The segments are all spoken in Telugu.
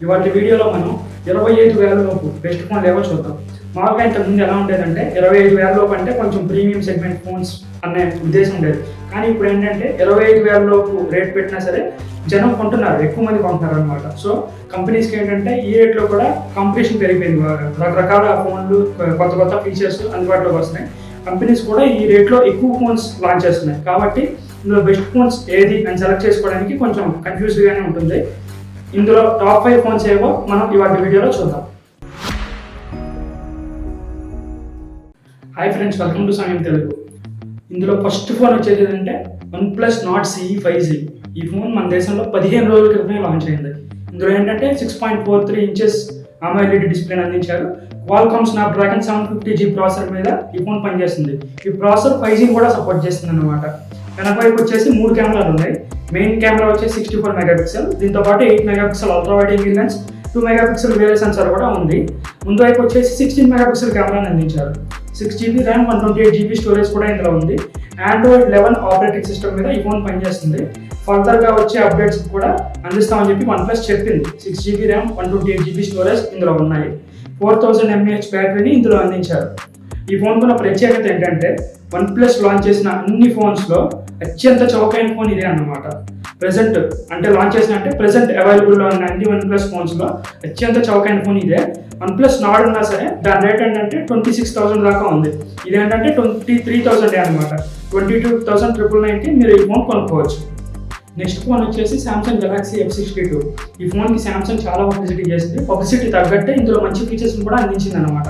ఇవాళ వీడియోలో మనం 25,000 లోపు బెస్ట్ ఫోన్ లేవో చూద్దాం. మామూలుగా ఇంతకుముందు ఎలా ఉండేదంటే 25,000 లోపు అంటే కొంచెం ప్రీమియం సెగ్మెంట్ ఫోన్స్ అనే ఉద్దేశం ఉండేది. కానీ ఇప్పుడు ఏంటంటే 25,000 లోపు రేట్ పెట్టినా సరే జనం కొంటున్నారు, ఎక్కువ మంది కొంటున్నారు అనమాట. సో కంపెనీస్కి ఏంటంటే ఈ రేట్లో కూడా కాంపిటీషన్ పెరిగిపోయింది బాగా. రకరకాల ఫోన్లు, కొత్త కొత్త ఫీచర్స్ అందుబాటులోకి వస్తున్నాయి. కంపెనీస్ కూడా ఈ రేట్లో ఎక్కువ ఫోన్స్ లాంచ్ చేస్తున్నాయి. కాబట్టి ఇందులో బెస్ట్ ఫోన్స్ ఏది అని సెలెక్ట్ చేసుకోవడానికి కొంచెం కన్ఫ్యూజ్గానే ఉంటుంది. ఇందులో టాప్ 5 ఫోన్స్ ఏవో మనం ఇవాళ వీడియోలో చూద్దాం. Hi friends, welcome to Samayam Telugu. ఇందులో ఫస్ట్ ఫోన్ వచ్చేది ఏంటంటే OnePlus Nord CE 5G. ఈ ఫోన్ మన దేశంలో 15 రోజుల క్రితమే లాంచ్ అయింది. ఇందులో ఏంటంటే 6.43 ఇంచెస్ AMOLED డిస్ప్లేని అందించారు. Qualcomm Snapdragon 750G ప్రాసెసర్ మీద ఈ ఫోన్ పనిచేస్తుంది. ఈ ప్రాసెసర్ 5G కూడా సపోర్ట్ చేస్తుంది అన్నమాట. వెనక వైపు వచ్చేసి 3 కెమెరాలు ఉన్నాయి. మెయిన్ కెమెరా వచ్చేసి 64 మెగాపిక్సెల్, దీంతో పాటు 8 megapixel ultra wide angle lens, 2 megapixel వేరే సెన్సార్ కూడా ఉంది. ముందు వైపు వచ్చేసి 16 మెగాపిక్సెల్ కెమెరాని అందించారు. 6GB ర్యామ్, 128GB స్టోరేజ్ కూడా ఇందులో ఉంది. Android 11 ఆపరేటింగ్ సిస్టమ్ మీద ఈ ఫోన్ పనిచేస్తుంది. ఫర్దర్గా వచ్చే అప్డేట్స్ కూడా అందిస్తామని చెప్పి OnePlus చెప్పింది. 6GB ర్యామ్, 128GB స్టోరేజ్ ఇందులో ఉన్నాయి. 4000 mAh బ్యాటరీని ఇందులో అందించారు. ఈ ఫోన్ ఉన్న ప్రత్యేకత ఏంటంటే OnePlus లాంచ్ చేసిన అన్ని ఫోన్స్లో అత్యంత చౌకైన ఫోన్ ఇదే అన్నమాట. ప్రెసెంట్ అంటే లాంచ్ చేసిన అంటే ప్రెసెంట్ అవైలబుల్లో ఉన్న అన్ని OnePlus ఫోన్స్లో అత్యంత చౌకైన ఫోన్ ఇదే. OnePlus Nord ఉన్నా సరే దాని రేట్ ఏంటంటే 26,000 దాకా ఉంది. ఇదేంటంటే 23,000 అనమాట. 22,999కి మీరు ఈ ఫోన్ కొనుక్కోవచ్చు. నెక్స్ట్ ఫోన్ వచ్చేసి Samsung Galaxy F62. ఈ ఫోన్కి Samsung చాలా పబ్లిసిటీ చేసింది. పబ్లిసిటీ తగ్గట్టే ఇందులో మంచి ఫీచర్స్ కూడా అందించింది అనమాట.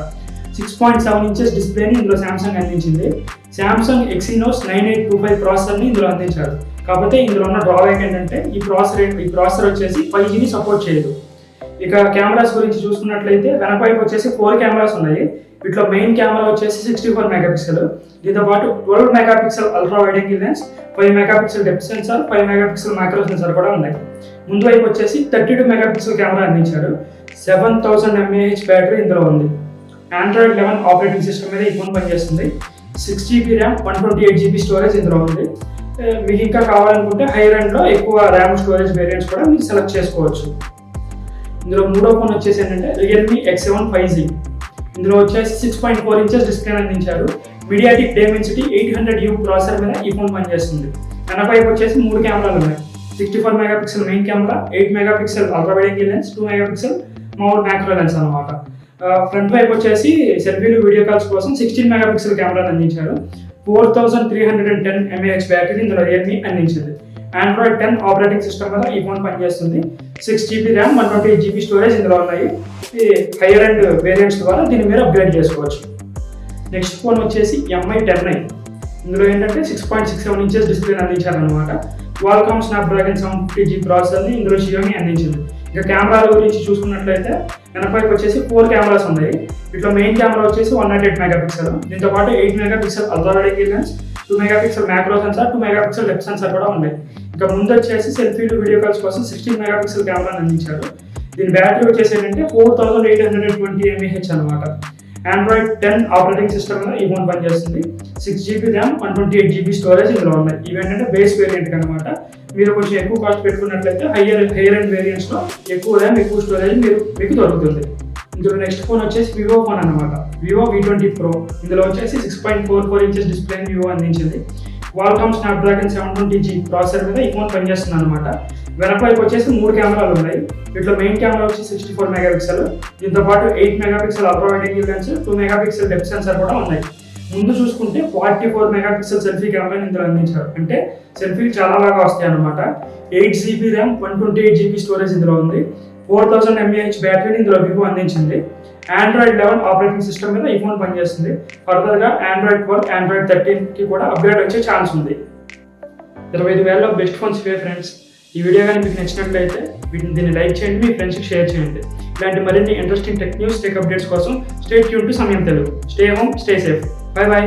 6.7 ఇంచెస్ డిస్ప్లేని ఇందులో Samsung అందించింది. Samsung Exynos 9825 ప్రాసెసర్ని ఇందులో అందించారు. కాకపోతే ఇందులో ఉన్న డ్రాబ్యాక్ ఏంటంటే ఈ ప్రాసెసర్ వచ్చేసి 5Gని సపోర్ట్ చేయదు. ఇక కెమెరాస్ గురించి చూసుకున్నట్లయితే వెనక వైపు వచ్చేసి 4 కెమెరాస్ ఉన్నాయి. వీటిలో మెయిన్ కెమెరా వచ్చేసి 64 మెగాపిక్సెల్, దీంతో పాటు 12 megapixel ultra wide angle lens, 5 megapixel depth censor, 5 megapixel micro sensor కూడా ఉన్నాయి. ముందు వైపు వచ్చేసి 32 మెగాపిక్సెల్ కెమెరా అందించారు. 7000 mAh బ్యాటరీ ఇందులో ఉంది. Android 11 ఆపరేటింగ్ సిస్టమ్ మీద ఈ ఫోన్ పనిచేస్తుంది. 6GB ర్యామ్, 128GB స్టోరేజ్ ఇందులో ఉంది. మీకు ఇంకా కావాలనుకుంటే హైయర్ ఎండ్లో ఎక్కువ ర్యామ్ స్టోరేజ్ వేరియంట్స్ కూడా మీరు సెలెక్ట్ చేసుకోవచ్చు. ఇందులో మూడో ఫోన్ వచ్చేసి ఏంటంటే Realme X7 5G. ఇందులో వచ్చేసి 6.4 ఇంచెస్ డిస్ప్లే అందించారు. MediaTek Dimensity 800U ప్రాసెసర్ మీద ఈ ఫోన్ పనిచేస్తుంది. వెనక వైపు వచ్చేసి 3 కెమెరాలు ఉన్నాయి. 64 megapixel main camera, 8 megapixel ultra wide angle lens, 2 megapixel macro lens అనమాట. ఫ్రంట్ వైపు వచ్చేసి సెల్ఫీలు, వీడియో కాల్స్ కోసం 16 మెగాపిక్సెల్ కెమెరాని అందించారు. 4310 mAh బ్యాటరీ ఇందులో Realme అందించింది. Android 10 ఆపరేటింగ్ సిస్టమ్ మీద ఈ ఫోన్ పనిచేస్తుంది. 6GB ర్యామ్, 128GB స్టోరేజ్ ఇందులో ఉన్నాయి. ఈ హైయర్ అండ్ వేరియంట్స్ ద్వారా దీన్ని మీరు అప్గ్రేడ్ చేసుకోవచ్చు. నెక్స్ట్ ఫోన్ వచ్చేసి MI 10i. ఇందులో ఏంటంటే 6.67 ఇంచెస్ డిస్ప్లేని అందించారనమాట. Qualcomm Snapdragon 750G ప్రాసెసర్ని ఇందులో Xiaomi అందించింది. ఇక కెమెరాల గురించి చూసుకున్నట్లయితే వెనకపైకి వచ్చేసి 4 కెమెరాస్ ఉన్నాయి. వీటిలో మెయిన్ కెమెరా వచ్చేసి 108 మెగాపిక్సెల్, దీంతో పాటు 8 megapixel ultra wide angle lens, 2 megapixel macro censor, 2 megapixel depth censor కూడా ఉన్నాయి. ఇక ముందు వచ్చేసి సెల్ఫీలు, వీడియో కాల్స్ కోసం 16 మెగాపిక్సెల్ కెమెరాని అందించారు. దీని బ్యాటరీ వచ్చేసి ఏంటంటే 4820 mAh అనమాట. Android 10 ఆపరేటింగ్ సిస్టమ్ మీద ఈ ఫోన్ పనిచేస్తుంది. 6GB ర్యామ్, 128GB స్టోరేజ్ ఇందులో ఉన్నాయి. ఇవేంటంటే బేస్ వేరియంట్ అనమాట. మీరు కొంచెం ఎక్కువ కాస్ట్ పెట్టుకున్నట్లయితే హైయర్ అండ్ వేరియంట్స్లో ఎక్కువ ర్యామ్, ఎక్కువ స్టోరేజ్ మీకు దొరుకుతుంది. ఇందులో నెక్స్ట్ ఫోన్ వచ్చేసి వివో ఫోన్ అనమాట. Vivo V20 Pro. ఇందులో వచ్చేసి 6.44 ఇంచెస్ డిస్ప్లే వివో అందించింది. Qualcomm Snapdragon 720G ప్రాసెసర్ మీద ఈ ఫోన్ పనిచేస్తుంది అనమాట. వెనక వైపు వచ్చేసి 3 కెమెరాలు ఉన్నాయి. వీటిలో మెయిన్ కెమెరా వచ్చి 64 మెగాపిక్సెల్, దీంతో పాటు 8 megapixel ultra wide angle lens, 2 megapixel depth censor కూడా ఉన్నాయి. ముందు చూసుకుంటే 44 మెగాపిక్సెల్ సెల్ఫీ కెమెరాని ఇందులో అందించారు. అంటే సెల్ఫీలు చాలా బాగా వస్తాయి అనమాట. 8GB ర్యామ్, 128GB స్టోరేజ్ ఇందులో ఉంది. 4000 mAh బ్యాటరీని ఇందులో వివో అందించింది. Android 11 ఆపరేటింగ్ సిస్టమ్ మీద ఈ ఫోన్ పనిచేస్తుంది. ఫర్దర్గా Android 12, Android 13కి కూడా అప్గ్రేడ్ వచ్చే ఛాన్స్ ఉంది. 25,000లో బెస్ట్ ఫోన్స్ ఇవే ఫ్రెండ్స్. ఈ వీడియో కానీ మీకు నచ్చినట్లయితే దీన్ని లైక్ చేయండి, మీ ఫ్రెండ్స్కి షేర్ చేయండి. ఇలాంటి మరిన్ని interesting tech news, tech updates కోసం stay tune to Samayam Telugu. Stay home, stay safe. Bye bye.